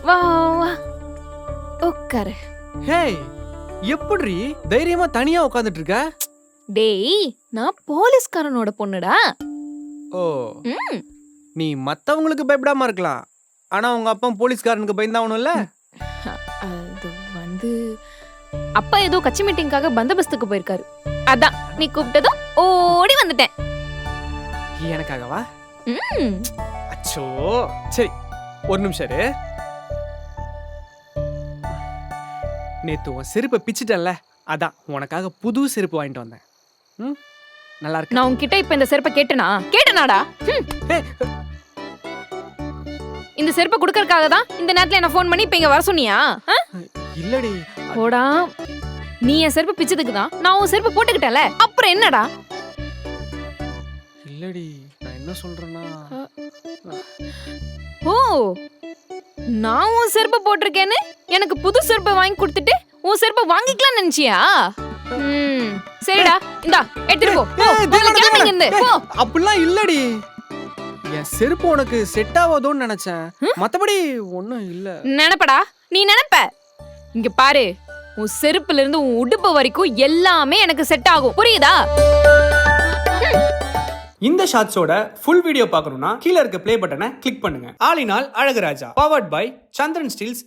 வா வா உட்காரு. ஹேய், எப்படி தைரியமா தனியா உட்கார்ந்துட்டு இருக்க? டேய், நான் போலீஸ்காரனோட பொண்ணுடா. ஓ, ம். நீ மத்தவங்களுக்கு பயப்படாம இருக்கலாம், ஆனா உங்க அப்பா போலீஸ்காரனுக்கு பயந்தாவணும்ல. அது வந்து அப்பா ஏதோ கட்சி மீட்டிங்காக பந்தோபஸ்துக்கு போயிருக்காரு. அதான் நீ கூப்பிட்டதும் ஓடி வந்துட்டேன். எனக்காகவா? ம். அச்சோ, சரி ஒரு நிமிஷம் இரு. நேத்து உன் செருப்பை பிச்சிட்டல்ல, அதான் உனக்காக புது செருப்பு வாங்கிட்டு வந்தேன். ம், நல்லா இருக்கு. நான் உன்கிட்ட இப்ப இந்த செருப்பை கேட்டனாடா? ஏய், இந்த செருப்பை குடுக்கறதுக்காக தான் இந்த நேரத்துல என்ன ஃபோன் பண்ணி இப்ப இங்க வர சொன்னியா? இல்லடி. போடா, நீ என் செருப்பு பிச்சதுக்கு தான் நான் உன் செருப்பு போட்டுக்கிட்டல, அப்புறம் என்னடா? இல்லடி, நான் என்ன சொல்றேன்னா, ஓ, நான் உன் செருப்பு போட்டிருக்கேன்னு எனக்கு புது செருப்பை வாங்கி கொடுத்துட்டு உன் செருப்பை வாங்கிக்கலாம் நினைச்சியா? சரிடா, இந்தா எடுத்துட்டு போ. முதல்ல கிளம்பி இங்க இருந்து போ. அப்படிலாம் இல்லடி, என் செருப்பு உனக்கு செட் ஆகாதோன்னு நினைச்சேன், மத்தபடி ஒண்ணும் இல்ல. நினைப்படா, நீ நினைப்ப. இங்க பாரு, உன் செருப்புல இருந்து உன் உடுப்பு வரைக்கும் எல்லாமே எனக்கு செட் ஆகும், புரியுதா? இந்த ஷார்ட்ஸோட ஃபுல் வீடியோ பார்க்கணும்னா கீழ இருக்க ப்ளே பட்டனை கிளிக் பண்ணுங்க. All in all Azhaguraja, powered by Chandran Steeles